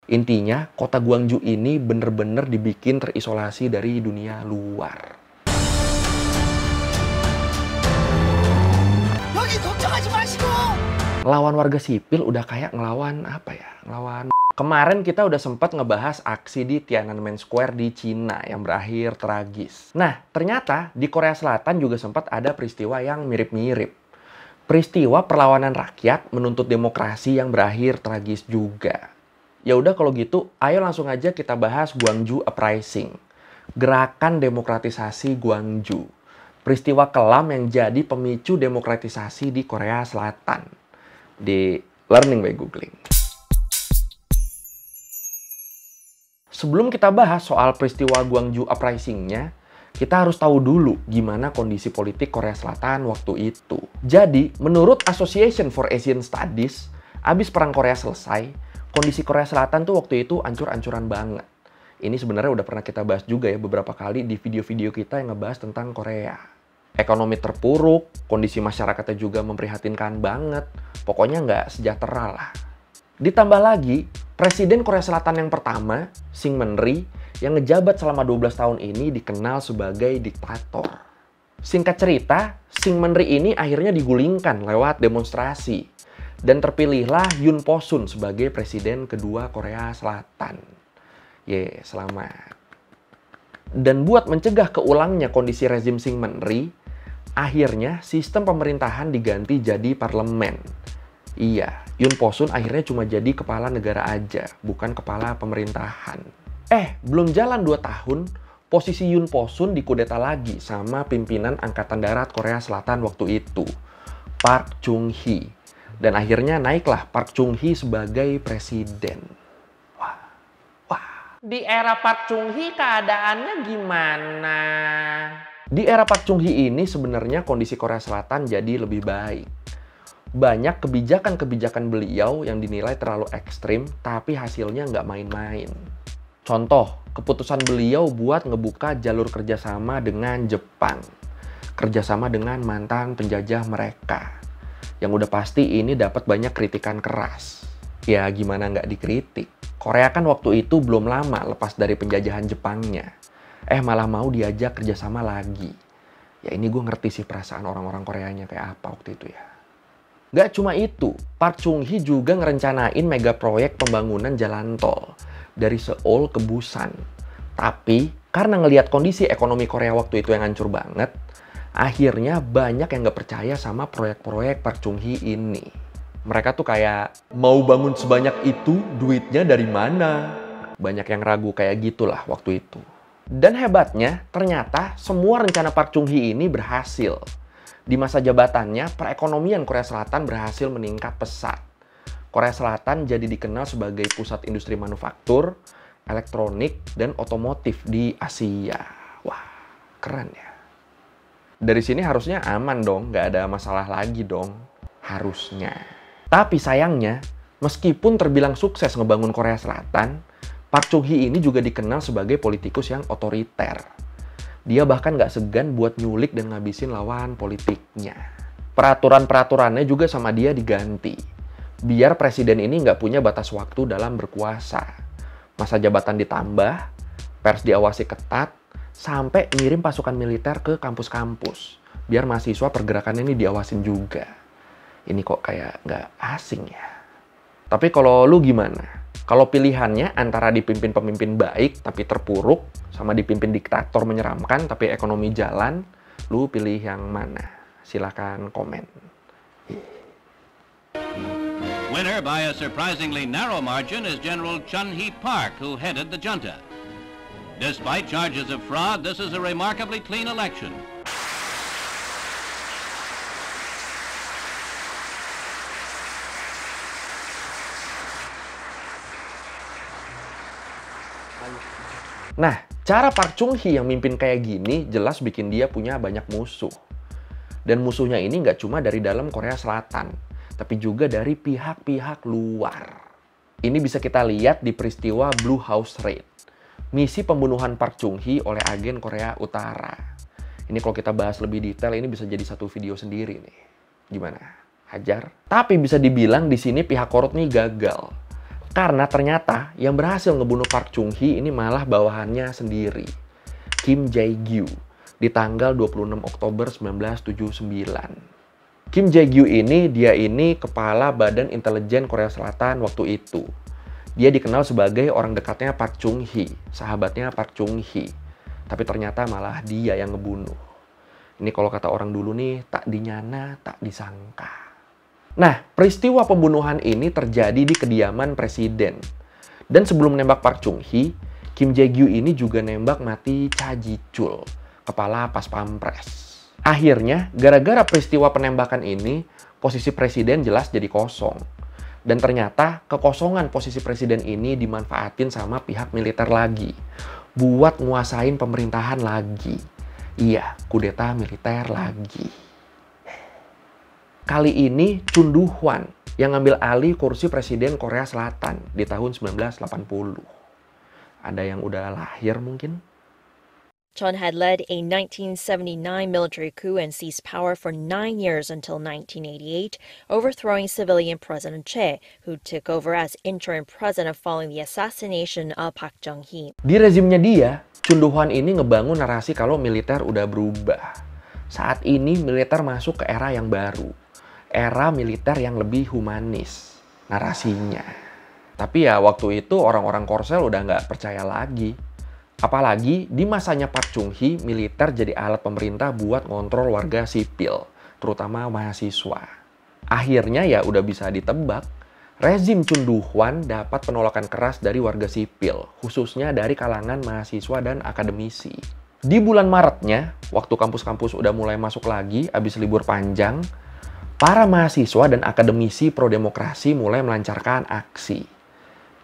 Intinya, kota Gwangju ini bener-bener dibikin terisolasi dari dunia luar. Ngelawan warga sipil udah kayak ngelawan apa ya? Kemarin kita udah sempat ngebahas aksi di Tiananmen Square di Cina yang berakhir tragis. Nah, ternyata di Korea Selatan juga sempat ada peristiwa yang mirip-mirip. Peristiwa perlawanan rakyat menuntut demokrasi yang berakhir tragis juga. Ya udah kalau gitu, ayo langsung aja kita bahas Gwangju Uprising. Gerakan demokratisasi Gwangju. Peristiwa kelam yang jadi pemicu demokratisasi di Korea Selatan. Di Learning by Googling. Sebelum kita bahas soal peristiwa Gwangju Uprising-nya, kita harus tahu dulu gimana kondisi politik Korea Selatan waktu itu. Jadi, menurut Association for Asian Studies, abis Perang Korea selesai, kondisi Korea Selatan tuh waktu itu ancur-ancuran banget. Ini sebenarnya udah pernah kita bahas juga ya beberapa kali di video-video kita yang ngebahas tentang Korea. Ekonomi terpuruk, kondisi masyarakatnya juga memprihatinkan banget. Pokoknya nggak sejahtera lah. Ditambah lagi, Presiden Korea Selatan yang pertama, Syng Man-rhee, yang ngejabat selama 12 tahun ini dikenal sebagai diktator. Singkat cerita, Syng Man-rhee ini akhirnya digulingkan lewat demonstrasi. Dan terpilihlah Yoon Po-sun sebagai Presiden kedua Korea Selatan. Selamat. Dan buat mencegah keulangnya kondisi rezim Syng Man-rhee, akhirnya sistem pemerintahan diganti jadi parlemen. Iya, Yoon Po-sun akhirnya cuma jadi kepala negara aja, bukan kepala pemerintahan. Belum jalan 2 tahun, posisi Yoon Po-sun dikudeta lagi sama pimpinan Angkatan Darat Korea Selatan waktu itu, Park Chung-hee. Dan akhirnya naiklah Park Chung-hee sebagai presiden. Wah. Di era Park Chung-hee keadaannya gimana? Di era Park Chung-hee ini sebenarnya kondisi Korea Selatan jadi lebih baik. Banyak kebijakan-kebijakan beliau yang dinilai terlalu ekstrim, tapi hasilnya nggak main-main. Contoh, keputusan beliau buat ngebuka jalur kerjasama dengan Jepang. Kerjasama dengan mantan penjajah mereka. Yang udah pasti ini dapat banyak kritikan keras. Ya gimana nggak dikritik? Korea kan waktu itu belum lama lepas dari penjajahan Jepangnya. Malah mau diajak kerjasama lagi. Ya ini gue ngerti sih perasaan orang-orang Koreanya kayak apa waktu itu ya. Gak cuma itu, Park Chung-hee juga ngerencanain mega proyek pembangunan jalan tol dari Seoul ke Busan. Tapi, karena ngelihat kondisi ekonomi Korea waktu itu yang hancur banget, akhirnya banyak yang gak percaya sama proyek-proyek Park Chung-hee ini. Mereka tuh kayak, mau bangun sebanyak itu, duitnya dari mana? Banyak yang ragu kayak gitulah waktu itu. Dan hebatnya, ternyata semua rencana Park Chung-hee ini berhasil. Di masa jabatannya, perekonomian Korea Selatan berhasil meningkat pesat. Korea Selatan jadi dikenal sebagai pusat industri manufaktur, elektronik, dan otomotif di Asia. Wah, keren ya. Dari sini harusnya aman dong, nggak ada masalah lagi dong. Harusnya. Tapi sayangnya, meskipun terbilang sukses ngebangun Korea Selatan, Park Chung-hee ini juga dikenal sebagai politikus yang otoriter. Dia bahkan nggak segan buat nyulik dan ngabisin lawan politiknya. Peraturan-peraturannya juga sama dia diganti. Biar presiden ini nggak punya batas waktu dalam berkuasa. Masa jabatan ditambah, pers diawasi ketat, sampai ngirim pasukan militer ke kampus-kampus. Biar mahasiswa pergerakannya ini diawasin juga. Ini kok kayak nggak asing ya. Tapi kalau lu gimana? Kalau pilihannya antara dipimpin pemimpin baik tapi terpuruk, sama dipimpin diktator menyeramkan tapi ekonomi jalan, lu pilih yang mana? Silakan komen. Winner by a surprisingly narrow margin is General Chun-hee Park, who headed the junta. Despite charges of fraud, this is a remarkably clean election. Nah, cara Park Chung-hee yang mimpin kayak gini jelas bikin dia punya banyak musuh. Dan musuhnya ini nggak cuma dari dalam Korea Selatan, tapi juga dari pihak-pihak luar. Ini bisa kita lihat di peristiwa Blue House Raid, misi pembunuhan Park Chung-hee oleh agen Korea Utara. Ini kalau kita bahas lebih detail, ini bisa jadi satu video sendiri nih. Gimana? Hajar? Tapi bisa dibilang di sini pihak korup nih gagal. Karena ternyata yang berhasil ngebunuh Park Chung-hee ini malah bawahannya sendiri, Kim Jae-gyu, di tanggal 26 Oktober 1979. Kim Jae-gyu dia ini kepala Badan Intelijen Korea Selatan waktu itu. Dia dikenal sebagai orang dekatnya Park Chung-hee, sahabatnya Park Chung-hee. Tapi ternyata malah dia yang ngebunuh. Ini kalau kata orang dulu nih, tak dinyana, tak disangka. Nah, peristiwa pembunuhan ini terjadi di kediaman presiden. Dan sebelum nembak Park Chung-hee, Kim Jae-gyu ini juga nembak mati Cha Ji-chul, kepala Pas Pampres. Akhirnya, gara-gara peristiwa penembakan ini, posisi presiden jelas jadi kosong. Dan ternyata, kekosongan posisi presiden ini dimanfaatin sama pihak militer lagi, buat nguasain pemerintahan lagi. Iya, kudeta militer lagi. Kali ini Chun Doo-hwan yang ngambil alih kursi presiden Korea Selatan di tahun 1980. Ada yang udah lahir mungkin? Chun had led a 1979 military coup and seized power for 9 years until 1988, overthrowing civilian President Chae, who took over as interim president following the assassination of Park Chung-hee. Di rezimnya dia, Chun Doo-hwan ini ngebangun narasi kalau militer udah berubah. Saat ini militer masuk ke era yang baru. Era militer yang lebih humanis narasinya. Tapi ya waktu itu orang-orang Korsel udah nggak percaya lagi. Apalagi di masanya Park Chung-hee, militer jadi alat pemerintah buat ngontrol warga sipil, terutama mahasiswa. Akhirnya ya udah bisa ditebak, rezim Chun Doo-hwan dapat penolakan keras dari warga sipil, khususnya dari kalangan mahasiswa dan akademisi. Di bulan Maretnya, waktu kampus-kampus udah mulai masuk lagi abis libur panjang, para mahasiswa dan akademisi pro-demokrasi mulai melancarkan aksi.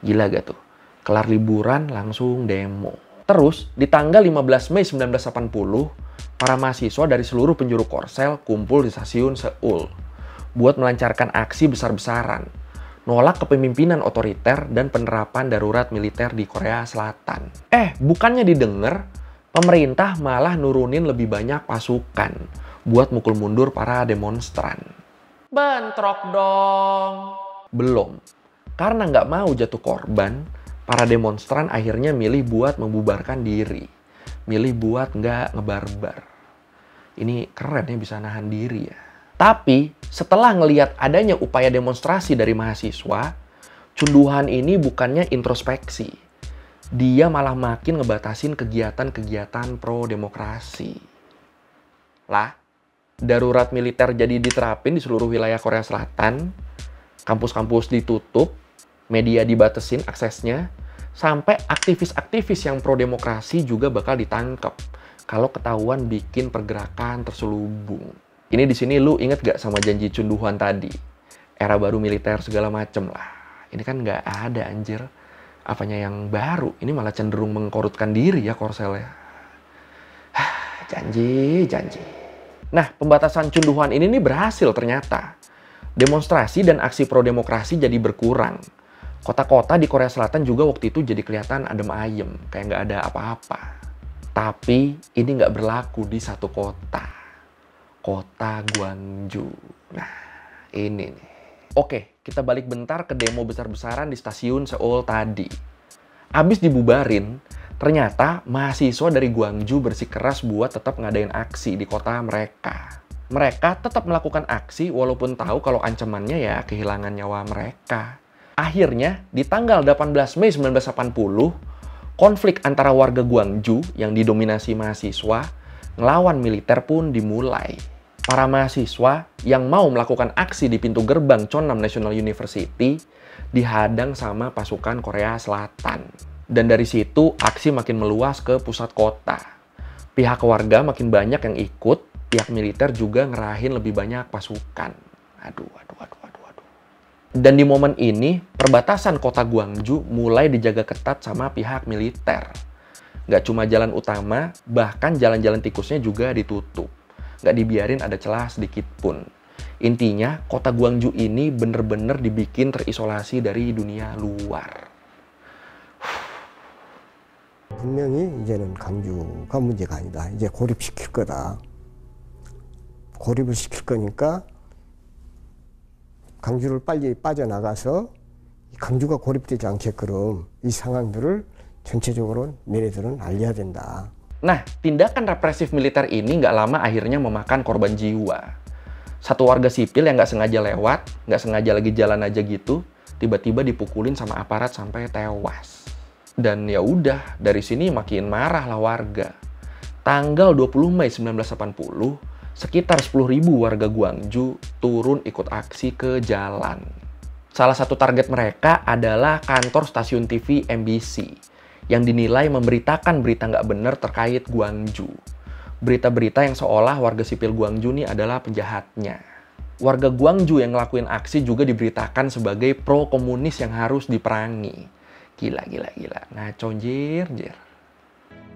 Gila gak tuh? Kelar liburan langsung demo. Terus, di tanggal 15 Mei 1980, para mahasiswa dari seluruh penjuru Korsel kumpul di stasiun Seoul buat melancarkan aksi besar-besaran, nolak kepemimpinan otoriter dan penerapan darurat militer di Korea Selatan. Bukannya didengar, pemerintah malah nurunin lebih banyak pasukan buat mukul mundur para demonstran. Bentrok dong. Belum. Karena nggak mau jatuh korban, para demonstran akhirnya milih buat membubarkan diri. Milih buat nggak ngebarbar. Ini keren ya bisa nahan diri ya. Tapi setelah ngelihat adanya upaya demonstrasi dari mahasiswa, Chun Doo-hwan ini bukannya introspeksi. Dia malah makin ngebatasin kegiatan-kegiatan pro-demokrasi. Lah, darurat militer jadi diterapin di seluruh wilayah Korea Selatan, kampus-kampus ditutup, media dibatesin aksesnya, sampai aktivis-aktivis yang pro-demokrasi juga bakal ditangkap kalau ketahuan bikin pergerakan terselubung. Ini di sini lu inget gak sama janji Chun Doo-hwan tadi? Era baru militer segala macem lah. Ini kan nggak ada anjir. Apanya yang baru? Ini malah cenderung mengkorutkan diri ya Korsel ya. Janji. Nah, pembatasan Chun Doo-hwan ini nih berhasil ternyata. Demonstrasi dan aksi pro-demokrasi jadi berkurang. Kota-kota di Korea Selatan juga waktu itu jadi kelihatan adem ayem, kayak nggak ada apa-apa. Tapi ini nggak berlaku di satu kota. Kota Gwangju. Nah, ini nih. Oke, kita balik bentar ke demo besar-besaran di stasiun Seoul tadi. Abis dibubarin, ternyata mahasiswa dari Gwangju bersikeras buat tetap ngadain aksi di kota mereka. Mereka tetap melakukan aksi walaupun tahu kalau ancamannya ya kehilangan nyawa mereka. Akhirnya, di tanggal 18 Mei 1980, konflik antara warga Gwangju yang didominasi mahasiswa ngelawan militer pun dimulai. Para mahasiswa yang mau melakukan aksi di pintu gerbang Chonnam National University dihadang sama pasukan Korea Selatan. Dan dari situ aksi makin meluas ke pusat kota. Pihak warga makin banyak yang ikut, pihak militer juga ngerahin lebih banyak pasukan. Aduh. Dan di momen ini, perbatasan kota Gwangju mulai dijaga ketat sama pihak militer. Nggak cuma jalan utama, bahkan jalan-jalan tikusnya juga ditutup. Nggak dibiarin ada celah sedikit pun. Intinya, kota Gwangju ini bener-bener dibikin terisolasi dari dunia luar. 분명히 이제는 강주가 문제가 아니다. 이제 고립시킬 거다. 고립을 시킬 거니까 강주를 빨리 빠져나가서 강주가 고립되지 않게끔 이 상황들을 전체적으로 너네들은 알려야 된다. Nah, tindakan represif militer ini nggak lama akhirnya memakan korban jiwa. Satu warga sipil yang nggak sengaja lewat, nggak sengaja lagi jalan aja gitu, tiba-tiba dipukulin sama aparat sampai tewas. Dan ya udah, dari sini makin marah lah warga. Tanggal 20 Mei 1980, sekitar 10.000 warga Gwangju turun ikut aksi ke jalan. Salah satu target mereka adalah kantor stasiun TV MBC yang dinilai memberitakan berita nggak benar terkait Gwangju. Berita-berita yang seolah warga sipil Gwangju ini adalah penjahatnya. Warga Gwangju yang ngelakuin aksi juga diberitakan sebagai pro-komunis yang harus diperangi. Gila. Ngaco jir.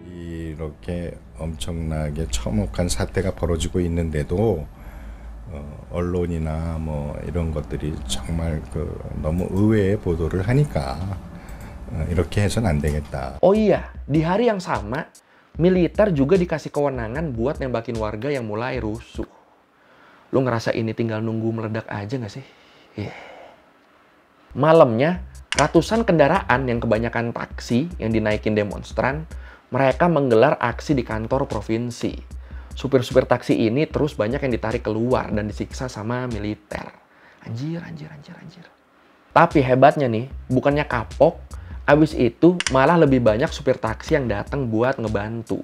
이렇게 엄청나게 참혹한 사태가 벌어지고 있는데도 언론이나 뭐 이런 것들이 정말 너무 의외의 보도를 하니까 이렇게 해서는 안 되겠다. Oh iya, di hari yang sama, militer juga dikasih kewenangan buat nembakin warga yang mulai rusuh. Lu ngerasa ini tinggal nunggu meledak aja nggak sih? Malamnya, ratusan kendaraan yang kebanyakan taksi yang dinaikin demonstran, mereka menggelar aksi di kantor provinsi. Supir-supir taksi ini terus banyak yang ditarik keluar dan disiksa sama militer. Anjir. Tapi hebatnya nih, bukannya kapok, abis itu malah lebih banyak supir taksi yang datang buat ngebantu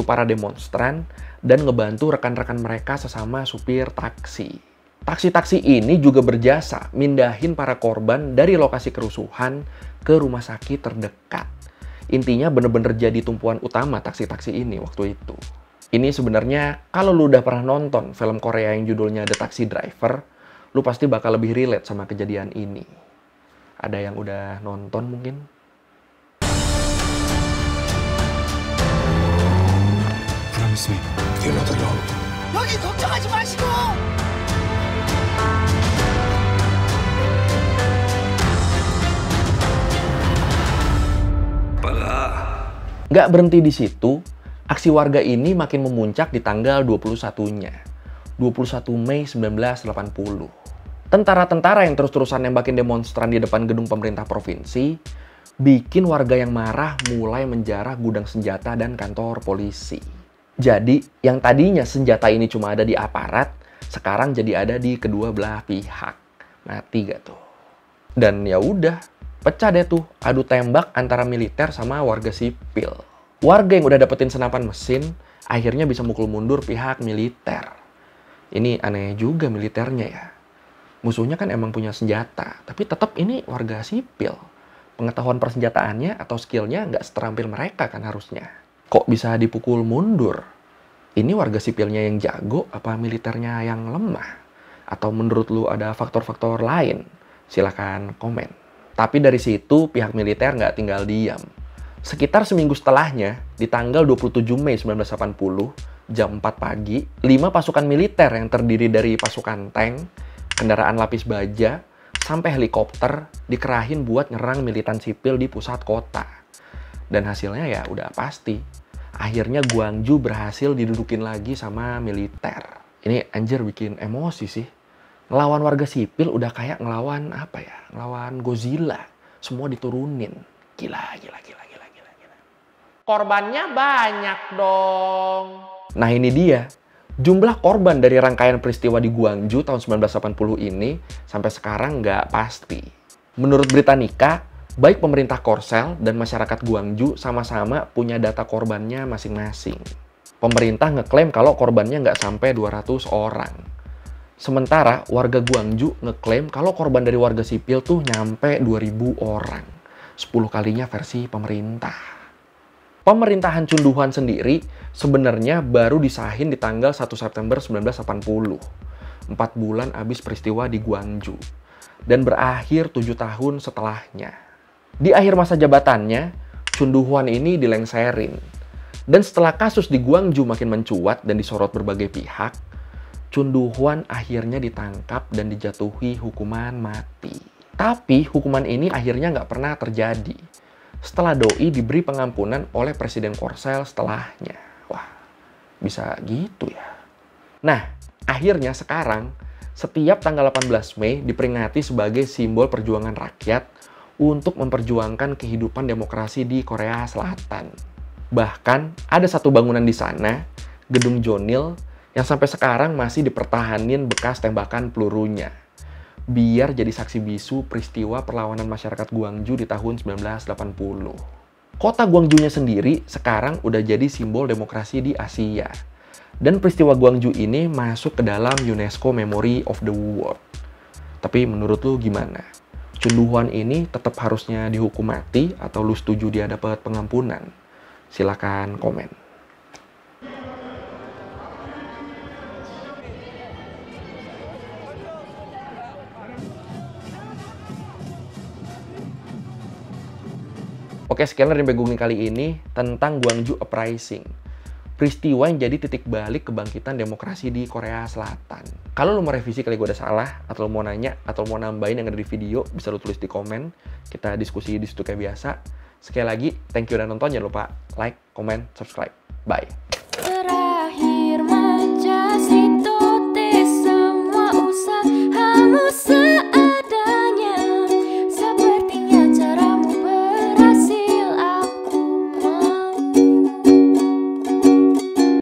para demonstran dan ngebantu rekan-rekan mereka sesama supir taksi. Taksi-taksi ini juga berjasa mindahin para korban dari lokasi kerusuhan ke rumah sakit terdekat. Intinya bener-bener jadi tumpuan utama taksi-taksi ini waktu itu. Ini sebenarnya kalau lu udah pernah nonton film Korea yang judulnya The Taxi Driver, lu pasti bakal lebih relate sama kejadian ini. Ada yang udah nonton mungkin? Promise me you're not alone. 여기 걱정하지 마시고. Nggak berhenti di situ, aksi warga ini makin memuncak di tanggal 21-nya. 21 Mei 1980. Tentara-tentara yang terus-terusan nembakin demonstran di depan gedung pemerintah provinsi bikin warga yang marah mulai menjarah gudang senjata dan kantor polisi. Jadi, yang tadinya senjata ini cuma ada di aparat, sekarang jadi ada di kedua belah pihak. Mati gak tuh? Dan ya udah, pecah deh tuh adu tembak antara militer sama warga sipil. Warga yang udah dapetin senapan mesin akhirnya bisa mukul mundur pihak militer. Ini aneh juga militernya ya. Musuhnya kan emang punya senjata, tapi tetap ini warga sipil. Pengetahuan persenjataannya atau skillnya nggak seterampil mereka kan harusnya. Kok bisa dipukul mundur? Ini warga sipilnya yang jago, apa militernya yang lemah? Atau menurut lu ada faktor-faktor lain? Silakan komen. Tapi dari situ pihak militer nggak tinggal diam. Sekitar seminggu setelahnya, di tanggal 27 Mei 1980, jam 4 pagi, 5 pasukan militer yang terdiri dari pasukan tank, kendaraan lapis baja, sampai helikopter dikerahin buat nyerang militan sipil di pusat kota. Dan hasilnya ya udah pasti. Akhirnya Gwangju berhasil didudukin lagi sama militer. Ini anjir bikin emosi sih. Ngelawan warga sipil udah kayak ngelawan apa ya? Ngelawan Godzilla. Semua diturunin. Gila. Korbannya banyak dong. Nah ini dia. Jumlah korban dari rangkaian peristiwa di Gwangju tahun 1980 ini sampai sekarang nggak pasti. Menurut Britannica, baik pemerintah Korsel dan masyarakat Gwangju sama-sama punya data korbannya masing-masing. Pemerintah ngeklaim kalau korbannya nggak sampai 200 orang. Sementara warga Gwangju ngeklaim kalau korban dari warga sipil tuh nyampe 2.000 orang. 10 kalinya versi pemerintah. Pemerintahan Chunduhwan sendiri sebenarnya baru disahin di tanggal 1 September 1980. 4 bulan abis peristiwa di Gwangju. Dan berakhir 7 tahun setelahnya. Di akhir masa jabatannya, Chunduhwan ini dilengserin. Dan setelah kasus di Gwangju makin mencuat dan disorot berbagai pihak, Chunduhwan akhirnya ditangkap dan dijatuhi hukuman mati. Tapi hukuman ini akhirnya nggak pernah terjadi. Setelah doi diberi pengampunan oleh Presiden Korsel setelahnya. Wah, bisa gitu ya. Nah, akhirnya sekarang Setiap tanggal 18 Mei diperingati sebagai simbol perjuangan rakyat untuk memperjuangkan kehidupan demokrasi di Korea Selatan. Bahkan ada satu bangunan di sana, Gedung Jonil, yang sampai sekarang masih dipertahanin bekas tembakan pelurunya, biar jadi saksi bisu peristiwa perlawanan masyarakat Gwangju di tahun 1980. Kota Gwangju-nya sendiri sekarang udah jadi simbol demokrasi di Asia. Dan peristiwa Gwangju ini masuk ke dalam UNESCO Memory of the World. Tapi menurut lu gimana? Chun Doo-hwan ini tetap harusnya dihukum mati atau lu setuju dia dapat pengampunan? Silakan komen. Oke, sekian dari Begumi kali ini tentang Gwangju Uprising. Peristiwa yang jadi titik balik kebangkitan demokrasi di Korea Selatan. Kalau lo mau revisi kali gue udah salah, atau lo mau nanya, atau lo mau nambahin yang ada di video, bisa lo tulis di komen. Kita diskusi di situ kayak biasa. Sekali lagi, thank you udah nonton. Jangan lupa like, comment, subscribe. Bye.